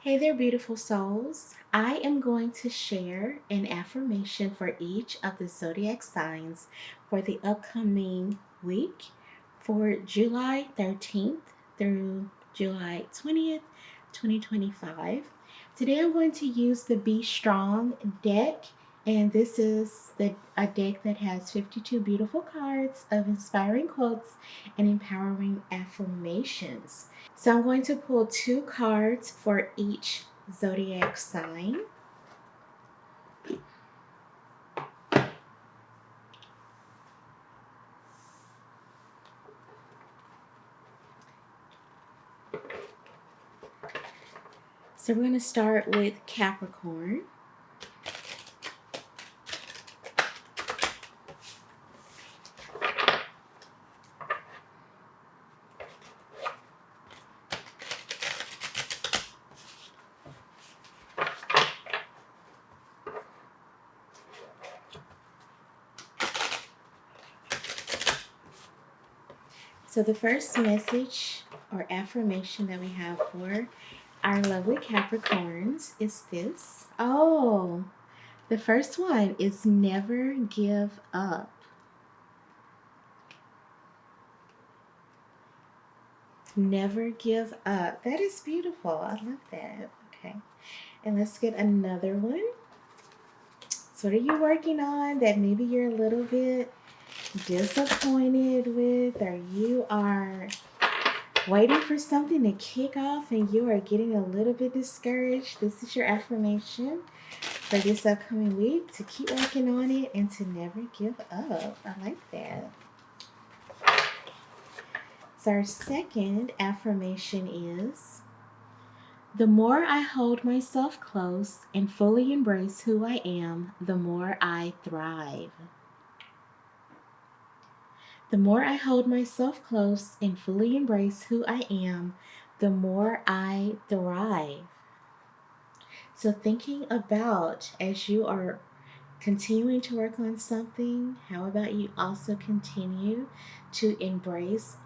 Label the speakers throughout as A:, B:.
A: Hey there, beautiful souls. I am going to share an affirmation for each of the zodiac signs for the upcoming week for July 13th through July 20th, 2025. Today I'm going to use the Be Strong deck, and this is a deck that has 52 beautiful cards of inspiring quotes and empowering affirmations. So I'm going to pull 2 cards for each zodiac sign. So we're going to start with Capricorn. So the first message or affirmation that we have for our lovely Capricorns is this. Oh, the first one is never give up. Never give up. That is beautiful. I love that. Okay. And let's get another one. So what are you working on that maybe you're a little bit disappointed with, or you are waiting for something to kick off and you are getting a little bit discouraged? This is your affirmation for this upcoming week, to keep working on it and to never give up. I like that. So our second affirmation is, the more I hold myself close and fully embrace who I am, the more I thrive. The more I hold myself close and fully embrace who I am, the more I thrive. So thinking about, as you are continuing to work on something, how about you also continue to embrace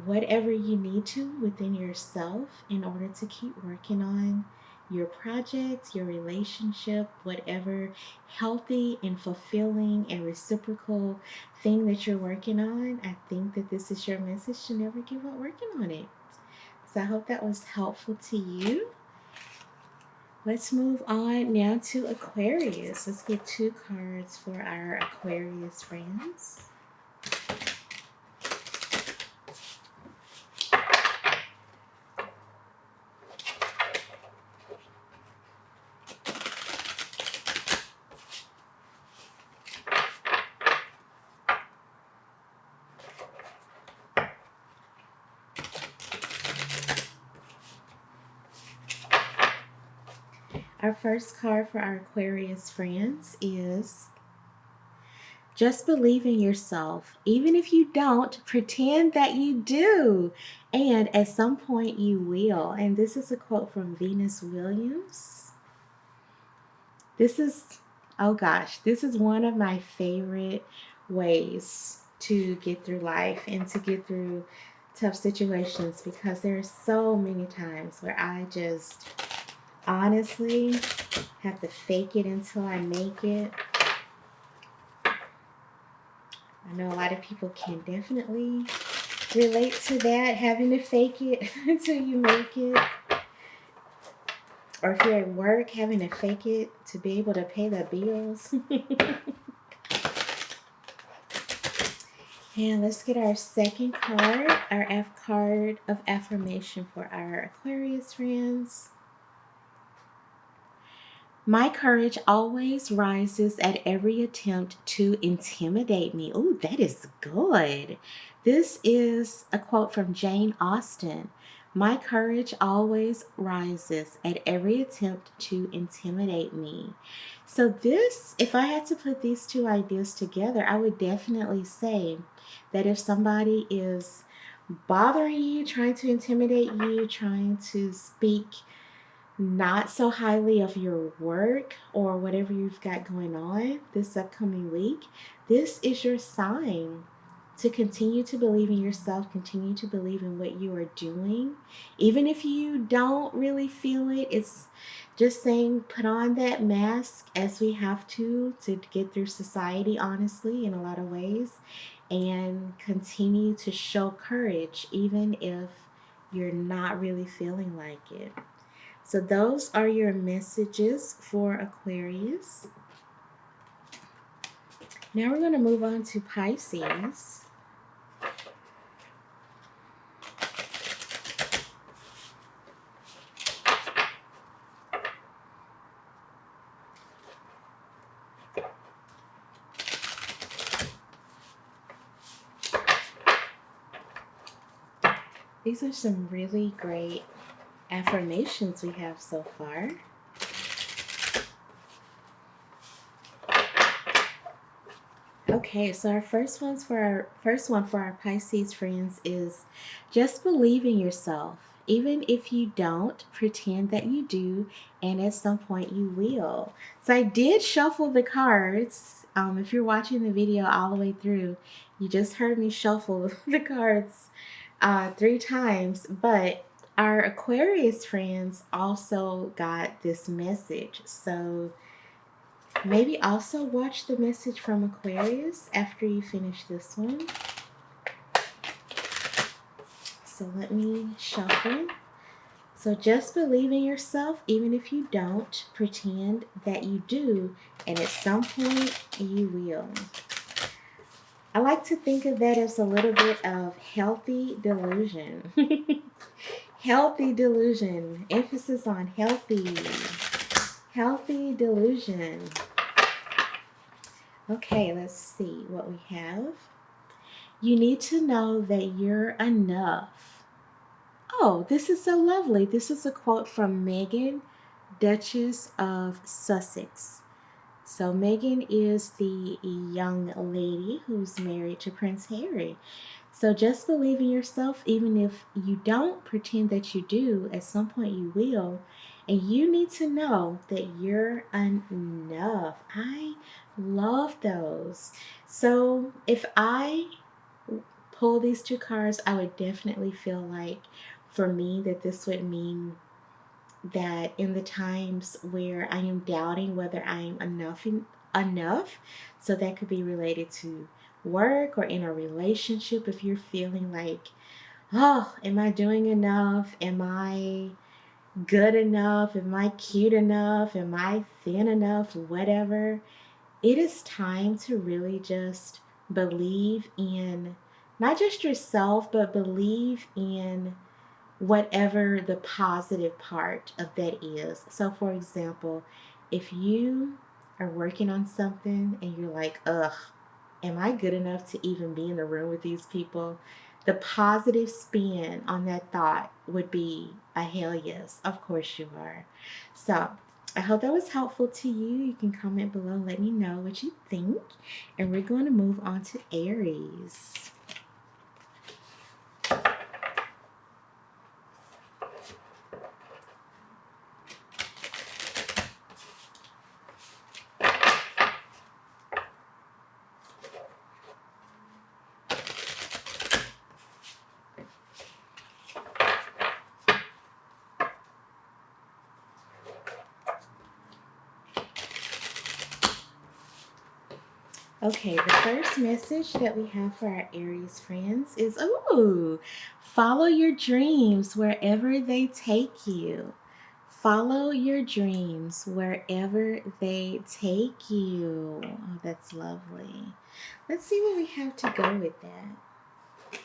A: whatever you need to within yourself in order to keep working on your project, your relationship, whatever healthy and fulfilling and reciprocal thing that you're working on. I think that this is your message to never give up working on it. So I hope that was helpful to you. Let's move on now to Aquarius. Let's get 2 cards for our Aquarius friends. Our first card for our Aquarius friends is, just believe in yourself. Even if you don't, pretend that you do. And at some point you will. And this is a quote from Venus Williams. This is, oh gosh, this is one of my favorite ways to get through life and to get through tough situations, because there are so many times where I just honestly have to fake it until I make it. I know a lot of people can definitely relate to that, having to fake it until you make it. Or if you're at work, having to fake it to be able to pay the bills. And let's get our second card, our F card of affirmation for our Aquarius friends. My courage always rises at every attempt to intimidate me. Oh, that is good. This is a quote from Jane Austen. My courage always rises at every attempt to intimidate me. So this, if I had to put these 2 ideas together, I would definitely say that if somebody is bothering you, trying to intimidate you, trying to speak not so highly of your work or whatever you've got going on this upcoming week, this is your sign to continue to believe in yourself, continue to believe in what you are doing. Even if you don't really feel it, it's just saying put on that mask as we have to get through society, honestly, in a lot of ways, and continue to show courage even if you're not really feeling like it. So those are your messages for Aquarius. Now we're going to move on to Pisces. These are some really great affirmations we have so far. Okay, so our first one for our Pisces friends is just believe in yourself. Even if you don't, pretend that you do, and at some point you will. So I did shuffle the cards. If you're watching the video all the way through, you just heard me shuffle the cards 3 times, but our Aquarius friends also got this message. So maybe also watch the message from Aquarius after you finish this one. So let me shuffle. So just believe in yourself, even if you don't. Pretend that you do, and at some point you will. I like to think of that as a little bit of healthy delusion. Healthy delusion. Emphasis on healthy. Healthy delusion. Okay, let's see what we have. You need to know that you're enough. Oh, this is so lovely. This is a quote from Meghan, Duchess of Sussex. So Meghan is the young lady who's married to Prince Harry. So just believe in yourself, even if you don't. Pretend that you do. At some point you will. And you need to know that you're enough. I love those. So if I pull these 2 cards, I would definitely feel like for me that this would mean that in the times where I am doubting whether I am enough, so that could be related to work or in a relationship. If you're feeling like, oh, am I doing enough? Am I good enough? Am I cute enough? Am I thin enough? Whatever. It is time to really just believe in not just yourself, but believe in whatever the positive part of that is. So for example, if you are working on something and you're like, ugh, am I good enough to even be in the room with these people? The positive spin on that thought would be a hell yes, of course you are. So I hope that was helpful to you. You can comment below, let me know what you think. And we're going to move on to Aries. Okay, the first message that we have for our Aries friends is, follow your dreams wherever they take you. Follow your dreams wherever they take you. Oh, that's lovely. Let's see what we have to go with that.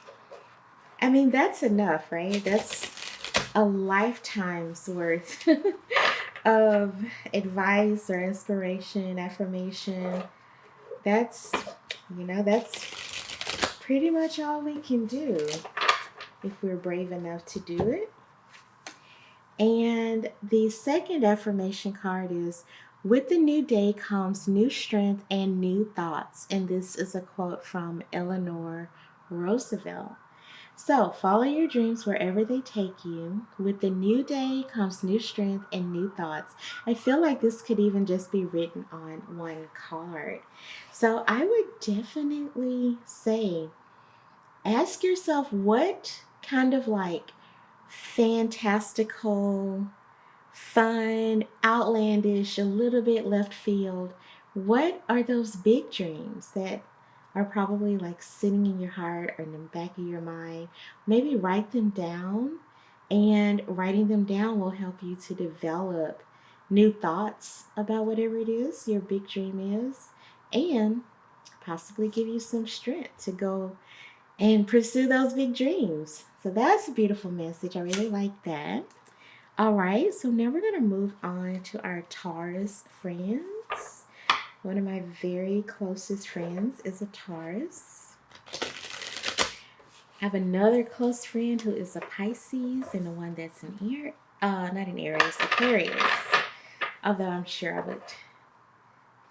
A: I mean, that's enough, right? That's a lifetime's worth of advice or inspiration, affirmation. That's pretty much all we can do if we're brave enough to do it. And the second affirmation card is, with the new day comes new strength and new thoughts. And this is a quote from Eleanor Roosevelt. So, follow your dreams wherever they take you. With the new day comes new strength and new thoughts. I feel like this could even just be written on one card. So, I would definitely say ask yourself what kind of like fantastical, fun, outlandish, a little bit left field, what are those big dreams that are probably like sitting in your heart or in the back of your mind? Maybe write them down, and writing them down will help you to develop new thoughts about whatever it is your big dream is, and possibly give you some strength to go and pursue those big dreams. So that's a beautiful message. I really like that. All right, so now we're going to move on to our Taurus friends. One of my very closest friends is a Taurus. I have another close friend who is a Pisces, and the one that's an Aquarius. Although I'm sure I would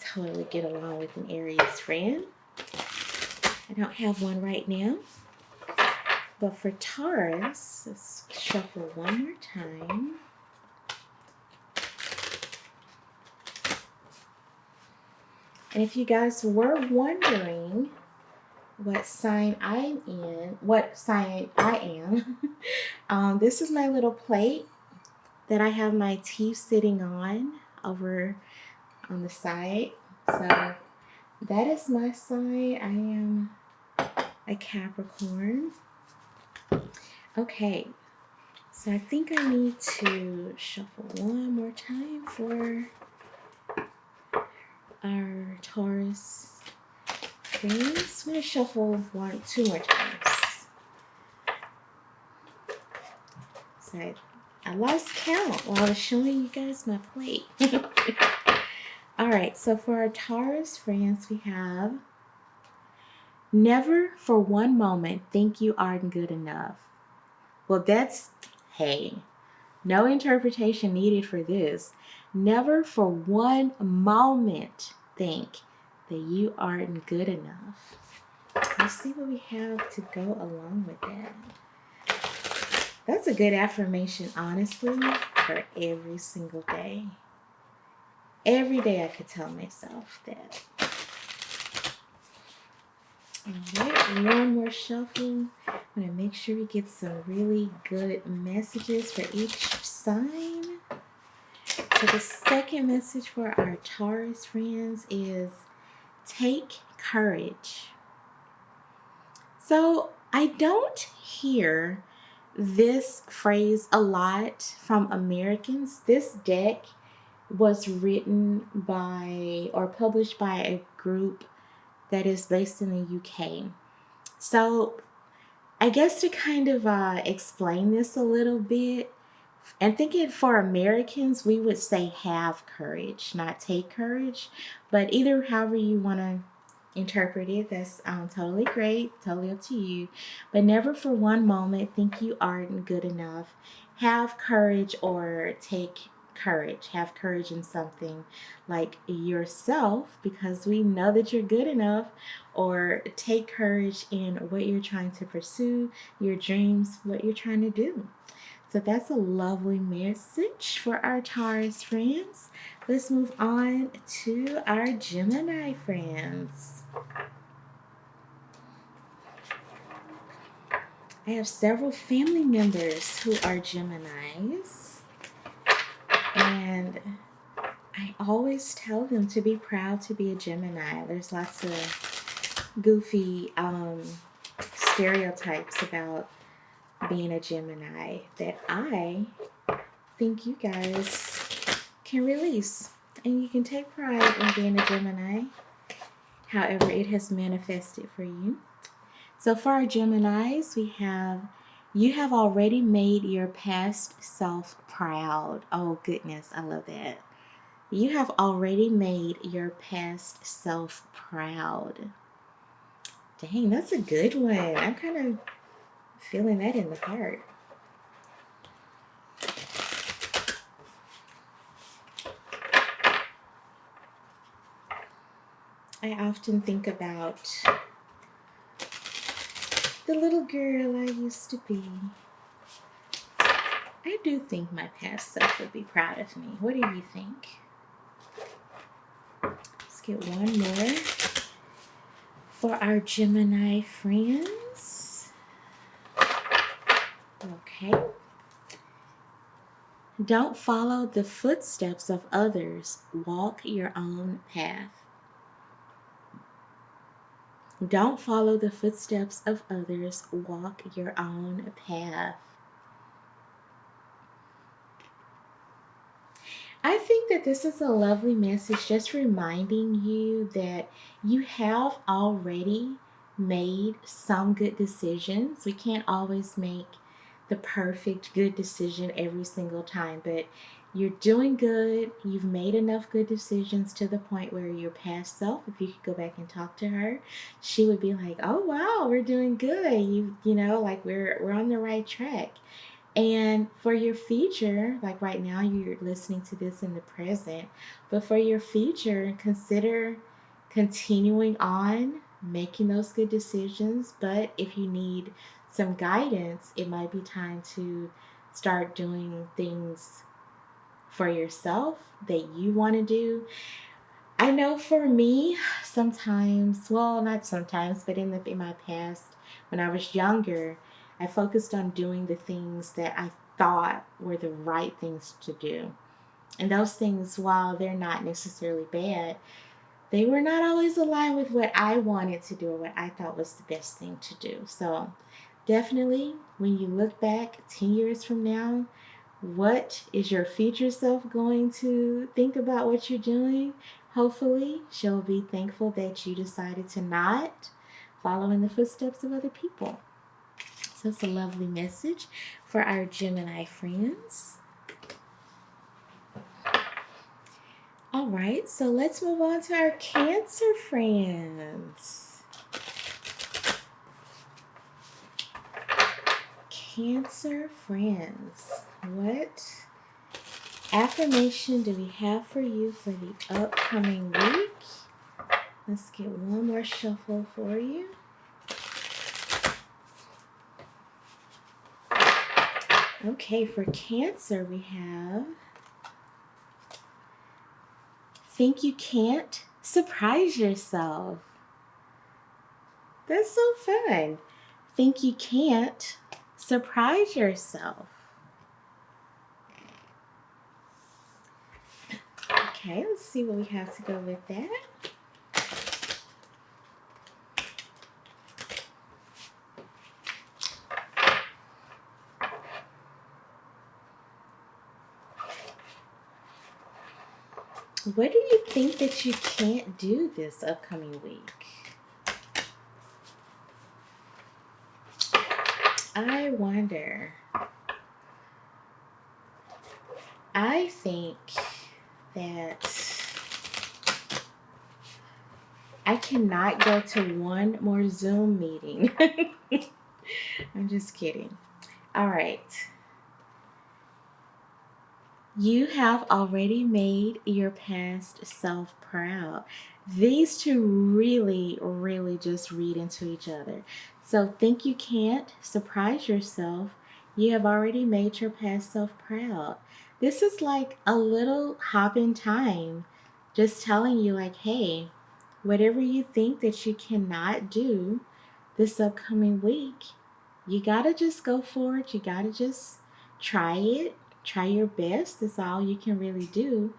A: totally get along with an Aries friend. I don't have one right now. But for Taurus, let's shuffle one more time. And if you guys were wondering what sign I am, this is my little plate that I have my tea sitting on over on the side. So that is my sign. I am a Capricorn. Okay, so I think I need to shuffle one more time for our Taurus friends. I'm going to shuffle two more times. So I lost count while I was showing you guys my plate. All right, so for our Taurus friends, we have never for one moment think you aren't good enough. Well, hey, no interpretation needed for this. Never for one moment think that you aren't good enough. Let's see what we have to go along with that. That's a good affirmation, honestly, for every single day. Every day I could tell myself that. All right, one more shuffle. I'm going to make sure we get some really good messages for each sign. So the second message for our Taurus friends is take courage. So I don't hear this phrase a lot from Americans. This deck was written by or published by a group that is based in the UK. So I guess to kind of explain this a little bit, and thinking for Americans, we would say have courage, not take courage. But either however you want to interpret it, that's totally great, totally up to you. But never for one moment think you aren't good enough. Have courage or take courage. Have courage in something like yourself, because we know that you're good enough, or take courage in what you're trying to pursue, your dreams, what you're trying to do. So that's a lovely message for our Taurus friends. Let's move on to our Gemini friends. I have several family members who are Geminis. And I always tell them to be proud to be a Gemini. There's lots of goofy stereotypes about being a Gemini that I think you guys can release. And you can take pride in being a Gemini, however it has manifested for you. So for our Geminis, we have, you have already made your past self proud. Oh goodness, I love that. You have already made your past self proud. Dang, that's a good one. I'm kind of feeling that in the heart. I often think about the little girl I used to be. I do think my past self would be proud of me. What do you think? Let's get one more for our Gemini friends. Don't follow the footsteps of others. Walk your own path. Don't follow the footsteps of others. Walk your own path. I think that this is a lovely message, just reminding you that you have already made some good decisions. We can't always make the perfect good decision every single time, but you're doing good. You've made enough good decisions to the point where your past self, if you could go back and talk to her, she would be like, "Oh wow, we're doing good. You know, like we're on the right track." And for your future, like right now, you're listening to this in the present, but for your future, consider continuing on making those good decisions. But if you need some guidance, it might be time to start doing things for yourself that you want to do. I know for me, sometimes, well, not sometimes, but in my past, when I was younger, I focused on doing the things that I thought were the right things to do. And those things, while they're not necessarily bad, they were not always aligned with what I wanted to do or what I thought was the best thing to do. So definitely, when you look back 10 years from now, what is your future self going to think about what you're doing? Hopefully, she'll be thankful that you decided to not follow in the footsteps of other people. So it's a lovely message for our Gemini friends. All right, so let's move on to our Cancer friends. Cancer friends, what affirmation do we have for you for the upcoming week? Let's get one more shuffle for you. Okay, for Cancer, we have think you can't, surprise yourself. That's so fun. Think you can't, surprise yourself. Okay, let's see what we have to go with that. What do you think that you can't do this upcoming week? I wonder. I think that I cannot go to one more Zoom meeting. I'm just kidding. All right. You have already made your past self proud. These two really, really just read into each other. So think you can't, surprise yourself. You have already made your past self proud. This is like a little hop in time, just telling you like, hey, whatever you think that you cannot do this upcoming week, you gotta just go for it. You gotta just try it. Try your best. That's all you can really do.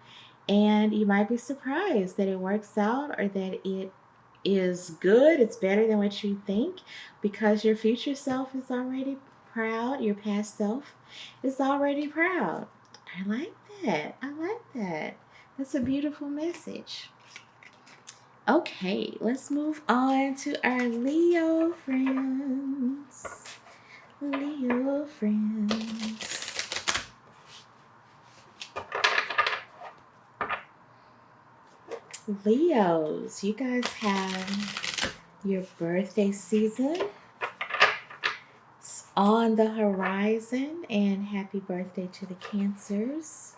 A: And you might be surprised that it works out or that it is good. It's better than what you think because your future self is already proud. Your past self is already proud. I like that. I like that. That's a beautiful message. Okay, let's move on to our Leo friends. Leo friends. Leos, you guys have your birthday season. It's on the horizon, and happy birthday to the Cancers.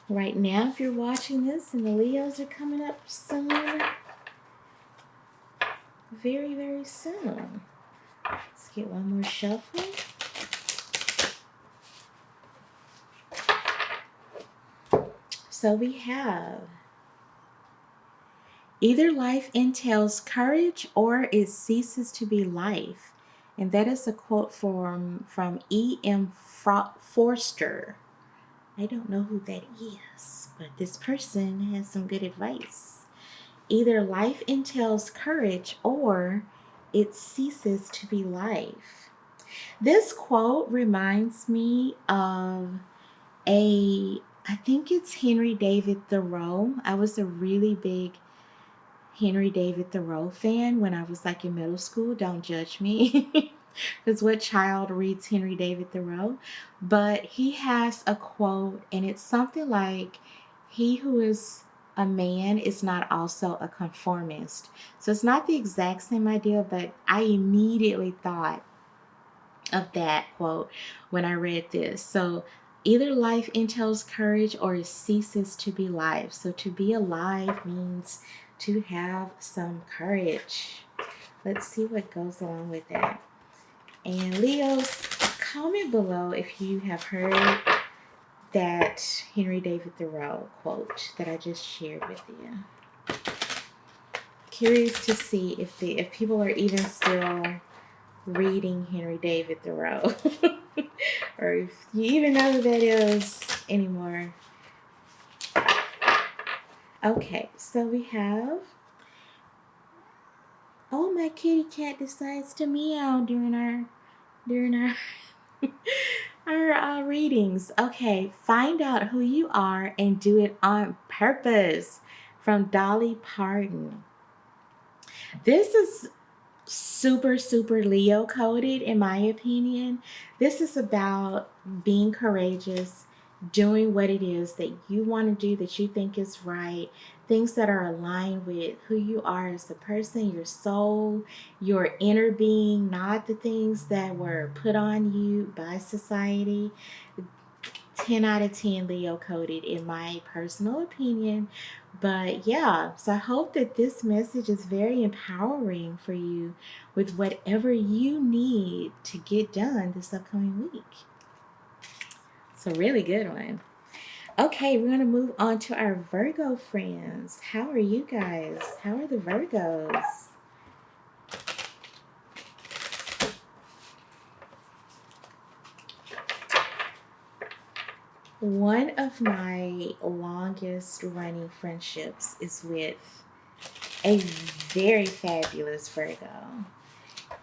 A: Right now, if you're watching this and the Leos are coming up soon, very, very soon. Let's get one more shuffle. So we have either life entails courage or it ceases to be life. And that is a quote from E.M. Forster. I don't know who that is, but this person has some good advice. Either life entails courage or it ceases to be life. This quote reminds me of I think it's Henry David Thoreau. I was a really big Henry David Thoreau fan when I was like in middle school. Don't judge me. Because what child reads Henry David Thoreau? But he has a quote, and it's something like, he who is a man is not also a conformist. So it's not the exact same idea, but I immediately thought of that quote when I read this. So either life entails courage or it ceases to be life. So to be alive means to have some courage. Let's see what goes along with that. And Leos, comment below if you have heard that Henry David Thoreau quote that I just shared with you. Curious to see if people are even still reading Henry David Thoreau or if you even know who that is anymore. Okay, so we have, oh, my kitty cat decides to meow during our our readings. Okay, find out who you are and do it on purpose, from Dolly Parton. This is super Leo coded, in my opinion. This is about being courageous, doing what it is that you want to do, that you think is right, things that are aligned with who you are as a person, your soul, your inner being, not the things that were put on you by society. 10 out of 10 Leo coded, in my personal opinion. But yeah, so I hope that this message is very empowering for you with whatever you need to get done this upcoming week. It's a really good one. Okay, we're going to move on to our Virgo friends. How are you guys? How are the Virgos? One of my longest running friendships is with a very fabulous Virgo.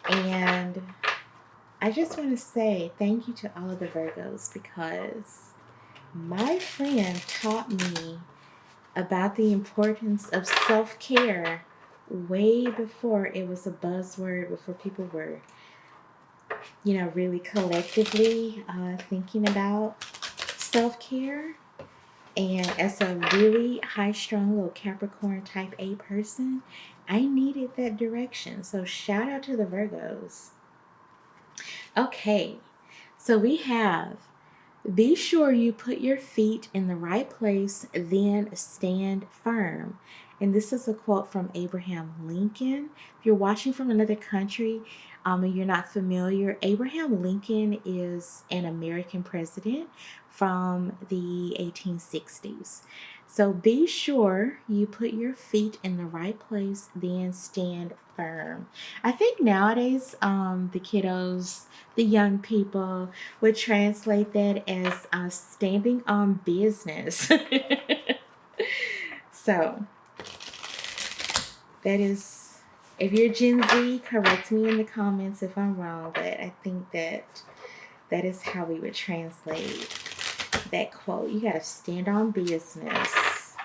A: And I just want to say thank you to all of the Virgos, because my friend taught me about the importance of self-care way before it was a buzzword, before people were, really collectively thinking about self-care. And as a really high-strung little Capricorn type A person, I needed that direction. So shout out to the Virgos. Okay, so we have, be sure you put your feet in the right place, then stand firm. And this is a quote from Abraham Lincoln. If you're watching from another country and you're not familiar, Abraham Lincoln is an American president from the 1860s. So be sure you put your feet in the right place, then stand firm. I think nowadays the kiddos, the young people, would translate that as standing on business. So that is, if you're Gen Z, correct me in the comments if I'm wrong, but I think that is how we would translate that quote. You got to stand on business.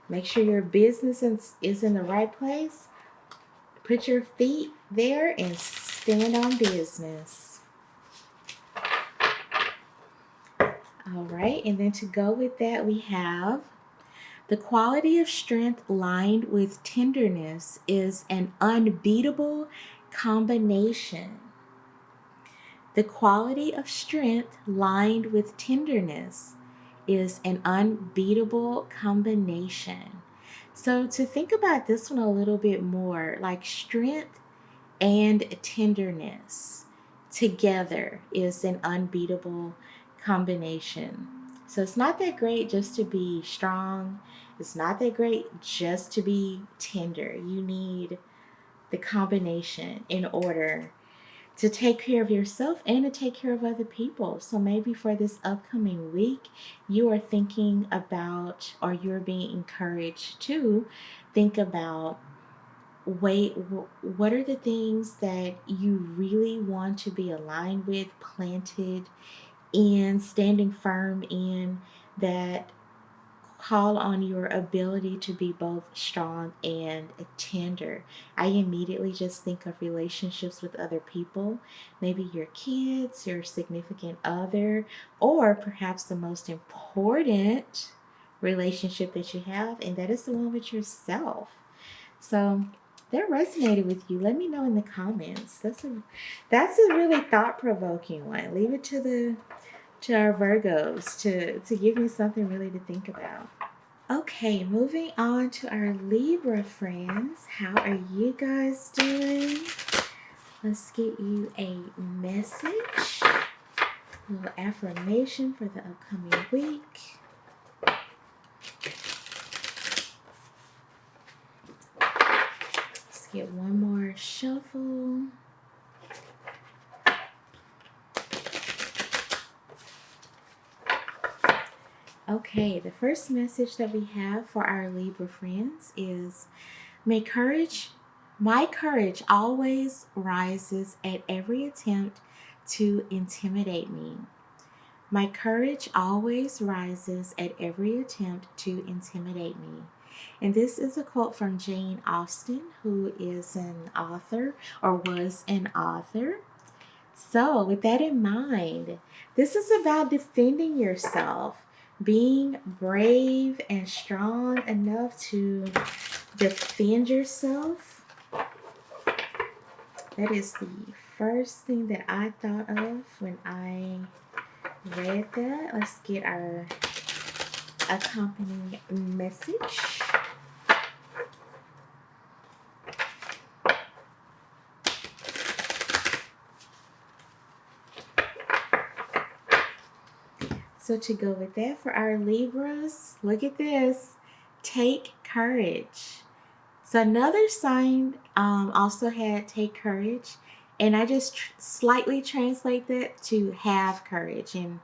A: Make sure your business is in the right place. Put your feet there and stand on business. All right, and then to go with that, we have, the quality of strength lined with tenderness is an unbeatable combination. The quality of strength lined with tenderness is an unbeatable combination. So to think about this one a little bit more, like strength and tenderness together is an unbeatable combination. So it's not that great just to be strong. It's not that great just to be tender. You need the combination in order to take care of yourself and to take care of other people. So maybe for this upcoming week, you are thinking about, or you're being encouraged to think about, wait, what are the things that you really want to be aligned with, planted in, standing firm in, that call on your ability to be both strong and tender. I immediately just think of relationships with other people, maybe your kids, your significant other, or perhaps the most important relationship that you have, and that is the one with yourself. So that resonated with you. Let me know in the comments. That's a really thought-provoking one. Leave it to our Virgos to give me something really to think about. Okay, moving on to our Libra friends. How are you guys doing? Let's get you a message, a little affirmation for the upcoming week. Let's get one more shuffle. Okay, the first message that we have for our Libra friends is, my courage always rises at every attempt to intimidate me. My courage always rises at every attempt to intimidate me. And this is a quote from Jane Austen, who is an author, or was an author. So with that in mind, this is about defending yourself, being brave and strong enough to defend yourself. That is the first thing that I thought of when I read that. Let's get our accompanying message. So to go with that, for our Libras, look at this. Take courage. So another sign also had take courage. And I just slightly translate that to have courage. And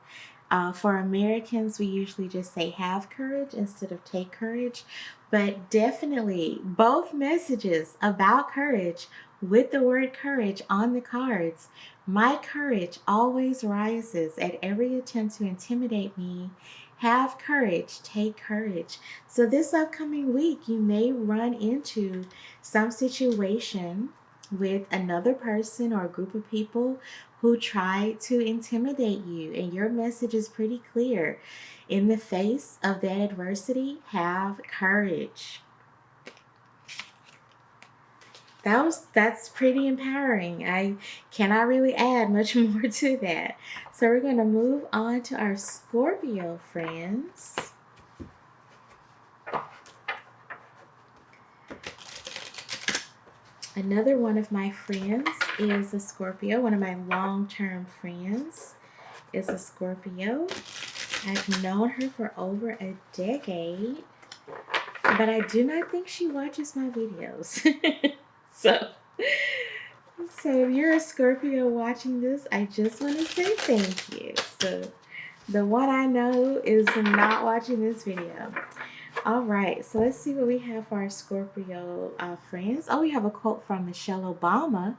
A: for Americans, we usually just say have courage instead of take courage. But definitely both messages about courage with the word courage on the cards. My courage always rises at every attempt to intimidate me. Have courage, take courage. So this upcoming week, you may run into some situation with another person or a group of people who try to intimidate you. And your message is pretty clear. In the face of that adversity, have courage. That's pretty empowering. I cannot really add much more to that. So we're going to move on to our Scorpio friends. Another one of my friends is a Scorpio. One of my long-term friends is a Scorpio. I've known her for over a decade, but I do not think she watches my videos. So if you're a Scorpio watching this, I just want to say thank you. So the one I know is not watching this video. All right, so let's see what we have for our Scorpio friends. Oh, we have a quote from Michelle Obama.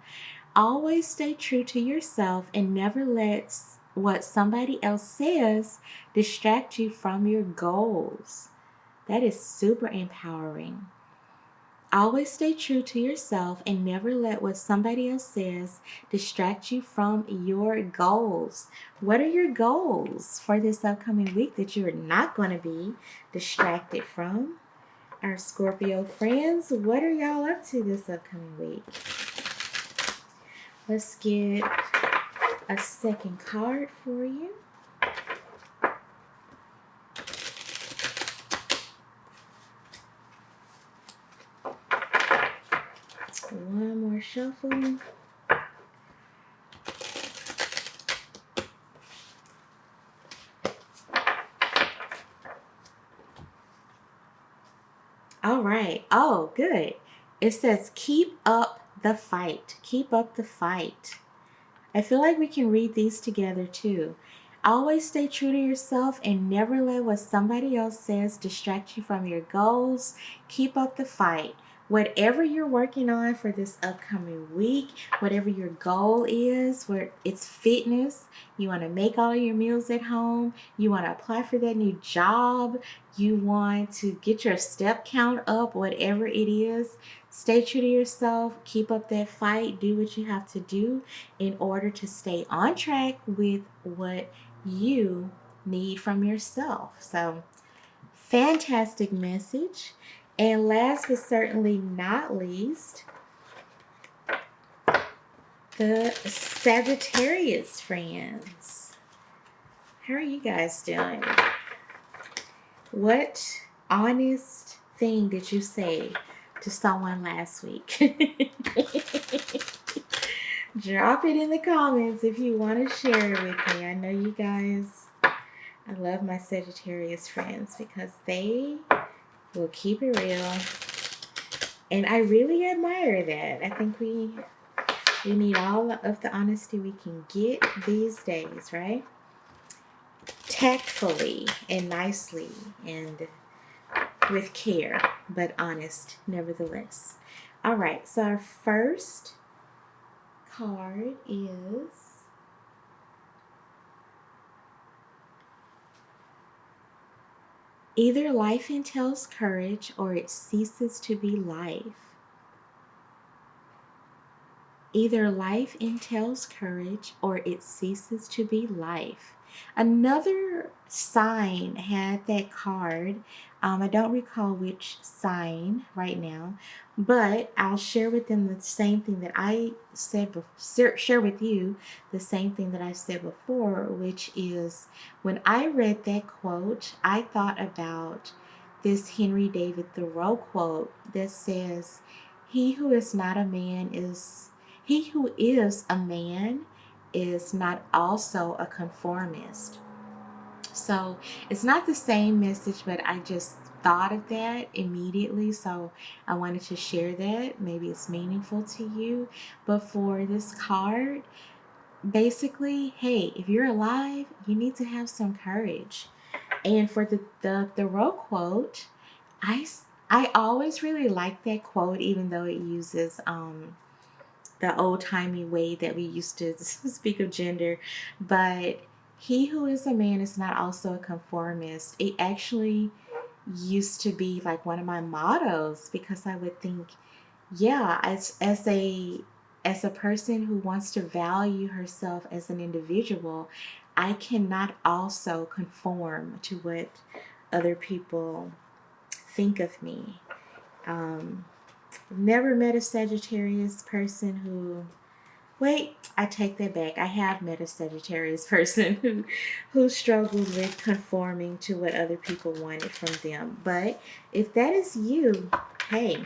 A: Always stay true to yourself and never let what somebody else says distract you from your goals. That is super empowering. Always stay true to yourself and never let what somebody else says distract you from your goals. What are your goals for this upcoming week that you are not going to be distracted from? Our Scorpio friends, what are y'all up to this upcoming week? Let's get a second card for you. One more shuffle. All right. Oh, good. It says keep up the fight. Keep up the fight. I feel like we can read these together too. Always stay true to yourself and never let what somebody else says distract you from your goals. Keep up the fight. Whatever you're working on for this upcoming week, whatever your goal is, where it's fitness, you want to make all of your meals at home, you want to apply for that new job, you want to get your step count up, whatever it is, stay true to yourself, keep up that fight, do what you have to do in order to stay on track with what you need from yourself. So, fantastic message. And last but certainly not least, the Sagittarius friends. How are you guys doing? What honest thing did you say to someone last week? Drop it in the comments if you want to share it with me. I know you guys, I love my Sagittarius friends because they will keep it real. And I really admire that. I think we need all of the honesty we can get these days, right? Tactfully and nicely and with care, but honest nevertheless. All right, so our first card is either life entails courage or it ceases to be life. Either life entails courage or it ceases to be life. Another sign had that card. I don't recall which sign right now, but I'll share with them the same thing that I said, share with you the same thing that I said before, which is when I read that quote, I thought about this Henry David Thoreau quote that says, he who is not a man is he who is a man is not also a conformist. So it's not the same message, but I just thought of that immediately. So I wanted to share that. Maybe it's meaningful to you. But for this card, basically, hey, if you're alive, you need to have some courage. And for the Thoreau quote, I always really like that quote, even though it uses the old-timey way that we used to speak of gender. But he who is a man is not also a conformist. It actually used to be like one of my mottos, because I would think, yeah, as a person who wants to value herself as an individual, I cannot also conform to what other people think of me. Never met a Sagittarius person who, wait, I take that back. I have met a Sagittarius person who struggled with conforming to what other people wanted from them. But if that is you, hey,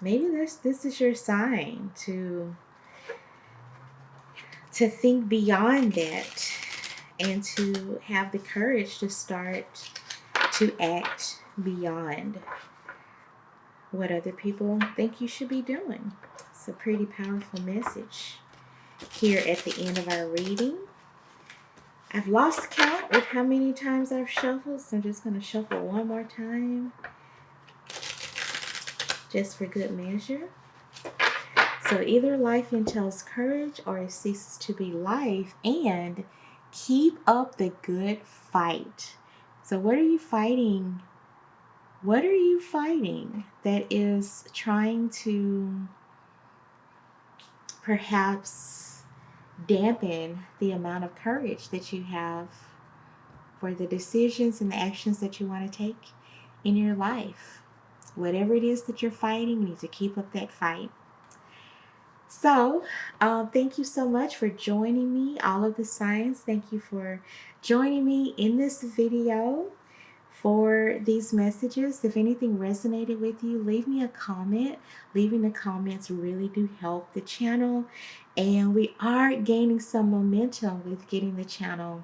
A: maybe this is your sign to think beyond that and to have the courage to start to act beyond what other people think you should be doing. It's a pretty powerful message here at the end of our reading. I've lost count with how many times I've shuffled, so I'm just going to shuffle one more time just for good measure. So either life entails courage or it ceases to be life, and keep up the good fight. So what are you fighting? What are you fighting that is trying to perhaps dampen the amount of courage that you have for the decisions and the actions that you want to take in your life? Whatever it is that you're fighting, you need to keep up that fight. So, thank you so much for joining me, all of the signs. Thank you for joining me in this video for these messages. If anything resonated with you, leave me a comment. Leaving the comments really do help the channel, and we are gaining some momentum with getting the channel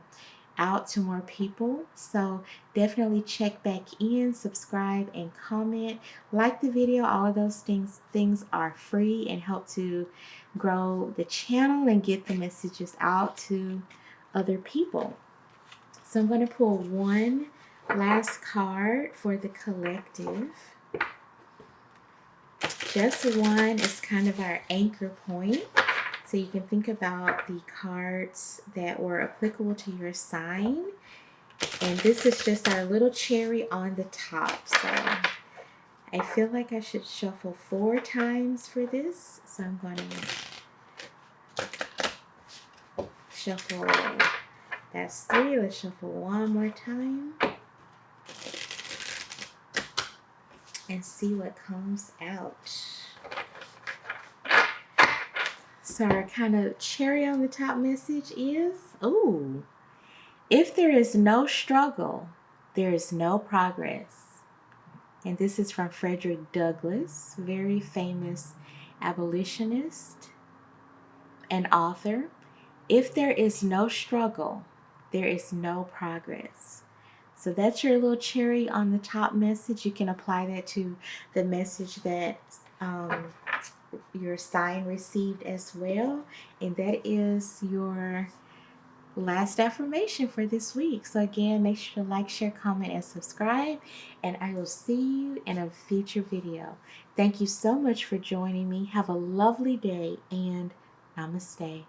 A: out to more people. So definitely check back in, subscribe, and comment. Like the video. All of those things are free and help to grow the channel and get the messages out to other people. So I'm going to pull one last card for the collective. Just one is kind of our anchor point. So you can think about the cards that were applicable to your sign. And this is just our little cherry on the top. So I feel like I should shuffle 4 times for this. So I'm going to shuffle. That's 3. Let's shuffle one more time. And see what comes out. So our kind of cherry on the top message is, ooh, if there is no struggle, there is no progress. And this is from Frederick Douglass, very famous abolitionist and author. If there is no struggle, there is no progress. So that's your little cherry on the top message. You can apply that to the message that your sign received as well. And that is your last affirmation for this week. So again, make sure to like, share, comment, and subscribe. And I will see you in a future video. Thank you so much for joining me. Have a lovely day and namaste.